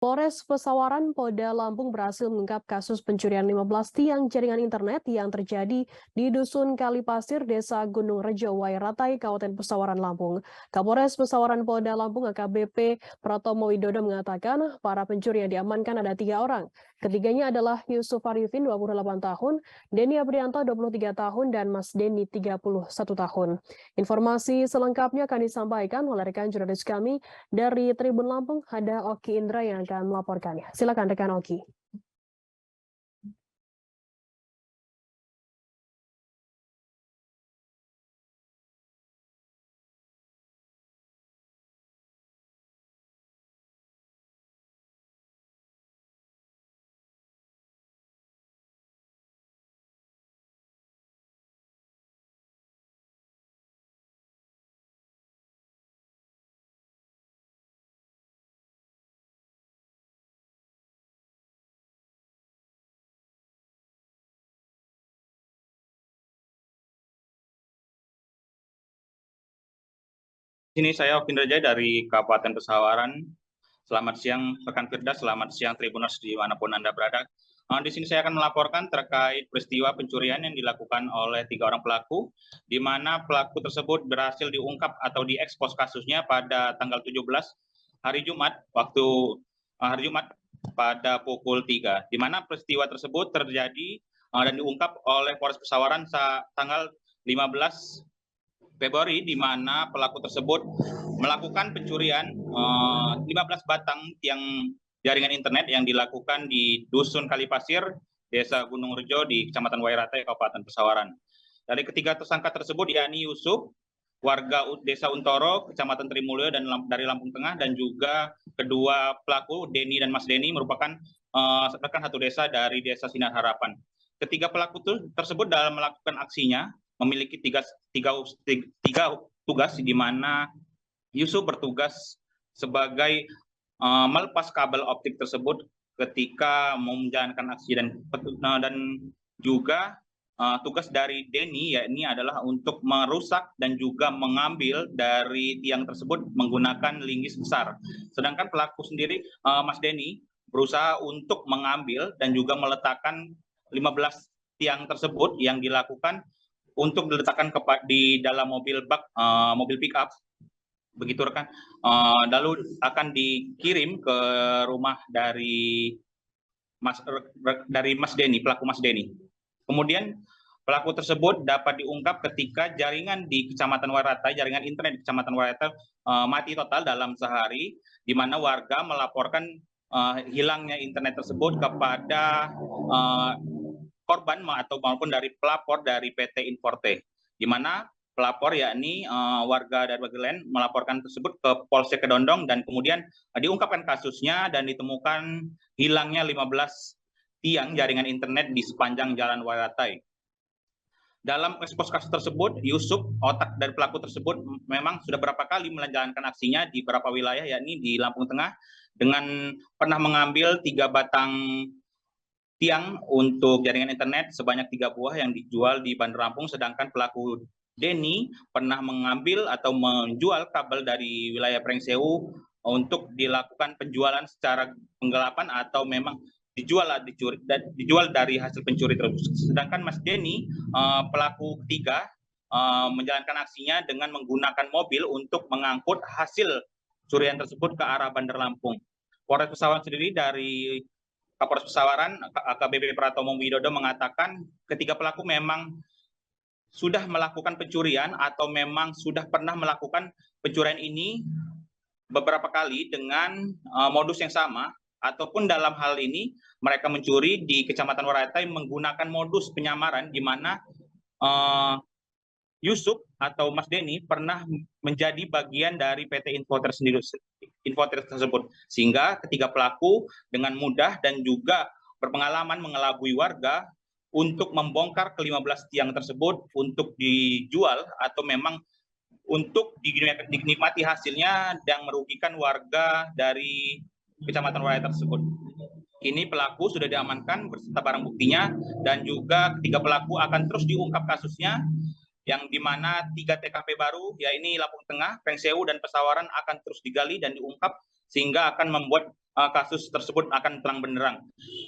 Polres Pesawaran, Polda Lampung berhasil mengungkap kasus pencurian 15 tiang jaringan internet yang terjadi di Dusun Kalipasir, Desa Gunung Rejo, Wairatai, Kabupaten Pesawaran, Lampung. Kapolres Pesawaran Polda Lampung AKBP Pratomo Widodo mengatakan para pencuri yang diamankan ada 3 orang. Ketiganya adalah Yusuf Arifin, 28 tahun, Denny Abrianto, 23 tahun, dan Mas Denny, 31 tahun. Informasi selengkapnya akan disampaikan oleh rekan jurnalis kami dari Tribun Lampung, ada Oki Indra yang akan melaporkannya. Silakan rekan Oki. Sini saya Oki Indra dari Kabupaten Pesawaran. Selamat siang rekan Firda, selamat siang Tribuners dimanapun Anda berada. Di sini saya akan melaporkan terkait peristiwa pencurian yang dilakukan oleh 3 orang pelaku, di mana pelaku tersebut berhasil diungkap atau diekspos kasusnya pada tanggal 17 hari Jumat, hari Jumat pada pukul 3, di mana peristiwa tersebut terjadi dan diungkap oleh Polres Pesawaran tanggal 15 Februari, di mana pelaku tersebut melakukan pencurian 15 batang tiang jaringan internet yang dilakukan di Dusun Kalipasir, Desa Gunung Rejo di Kecamatan Wairatai, Kabupaten Pesawaran. Dari ketiga tersangka tersebut yakni Yusuf, warga Desa Untoro, Kecamatan Trimulyo dan dari Lampung Tengah, dan juga kedua pelaku Denny dan Mas Denny merupakan rekan satu desa dari Desa Sinar Harapan. Ketiga pelaku tersebut dalam melakukan aksinya memiliki tiga tugas, di mana Yusuf bertugas sebagai melepas kabel optik tersebut ketika mau menjalankan aksi, dan juga tugas dari Denny yakni adalah untuk merusak dan juga mengambil dari tiang tersebut menggunakan linggis besar. Sedangkan pelaku sendiri, Mas Denny, berusaha untuk mengambil dan juga meletakkan 15 tiang tersebut yang dilakukan untuk diletakkan di dalam mobil bak, mobil pick up, begitu rekan. Lalu akan dikirim ke rumah dari Mas Denny, pelaku Mas Denny. Kemudian pelaku tersebut dapat diungkap ketika jaringan di Kecamatan Wairatai, jaringan internet di Kecamatan Wairatai mati total dalam sehari, di mana warga melaporkan hilangnya internet tersebut kepada korban maupun dari pelapor dari PT Inforte, di mana pelapor yakni warga dari Bagelen melaporkan tersebut ke Polsek Kedondong, dan kemudian diungkapkan kasusnya dan ditemukan hilangnya 15 tiang jaringan internet di sepanjang Jalan Wairatai. Dalam ekspos kasus tersebut, Yusuf, otak dari pelaku tersebut, memang sudah berapa kali menjalankan aksinya di beberapa wilayah, yakni di Lampung Tengah, dengan pernah mengambil 3 batang tiang untuk jaringan internet sebanyak 3 buah yang dijual di Bandar Lampung, sedangkan pelaku Denny pernah mengambil atau menjual kabel dari wilayah Prengsewu untuk dilakukan penjualan secara penggelapan atau memang dijual dari hasil pencuri tersebut. Sedangkan Mas Denny, pelaku ketiga, menjalankan aksinya dengan menggunakan mobil untuk mengangkut hasil curian tersebut ke arah Bandar Lampung. Polres Pesawaran sendiri dari Kapolres Pesawaran AKBP Pratomo Widodo mengatakan ketiga pelaku memang sudah melakukan pencurian atau memang sudah pernah melakukan pencurian ini beberapa kali dengan modus yang sama, ataupun dalam hal ini mereka mencuri di Kecamatan Wairatai menggunakan modus penyamaran, di mana Yusuf atau Mas Denny pernah menjadi bagian dari PT Infoter tersebut, sehingga ketiga pelaku dengan mudah dan juga berpengalaman mengelabui warga untuk membongkar ke-15 tiang tersebut untuk dijual atau memang untuk dinikmati hasilnya yang merugikan warga dari Kecamatan Wairatai tersebut. Kini pelaku sudah diamankan beserta barang buktinya, dan juga ketiga pelaku akan terus diungkap kasusnya, yang dimana 3 TKP baru, yaitu Lampung Tengah, Prengsewu, dan Pesawaran akan terus digali dan diungkap sehingga akan membuat kasus tersebut akan terang benderang.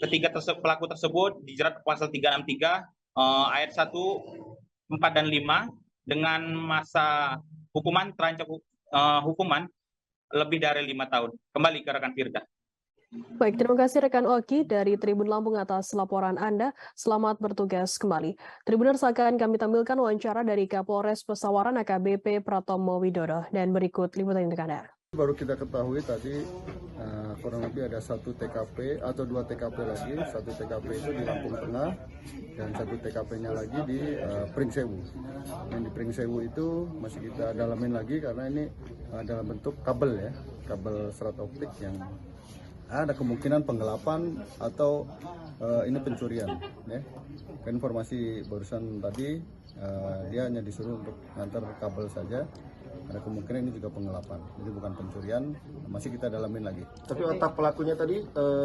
Ketiga pelaku tersebut dijerat pasal 363 ayat 1, 4 dan 5 dengan masa hukuman terancam hukuman lebih dari 5 tahun. Kembali ke rekan Firda. Baik, terima kasih rekan Oki dari Tribun Lampung atas laporan Anda. Selamat bertugas kembali. Tribuners, akan kami tampilkan wawancara dari Kapolres Pesawaran AKBP Pratomo Widodo. Dan berikut liputan untuk Anda. Baru kita ketahui tadi kurang lebih ada 1 TKP atau 2 TKP lagi. 1 TKP itu di Lampung Tengah dan 1 TKP-nya lagi di Pringsewu. Yang di Pringsewu itu masih kita dalamin lagi karena ini dalam bentuk kabel ya, kabel serat optik yang ada kemungkinan penggelapan atau ini pencurian. Ya. Informasi barusan tadi dia hanya disuruh untuk ngantar kabel saja. Ada kemungkinan ini juga penggelapan, jadi bukan pencurian, masih kita dalamin lagi. Tapi otak pelakunya tadi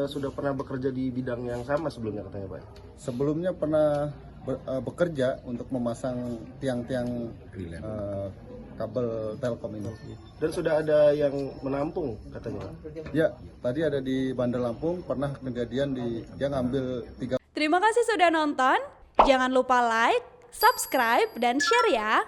sudah pernah bekerja di bidang yang sama sebelumnya katanya Pak? Sebelumnya pernah bekerja untuk memasang tiang-tiang kabel Telkom ini. Dan sudah ada yang menampung katanya Pak? Ya, tadi ada di Bandar Lampung, pernah kejadian dia ngambil 3. Terima kasih sudah nonton, jangan lupa like, subscribe, dan share ya!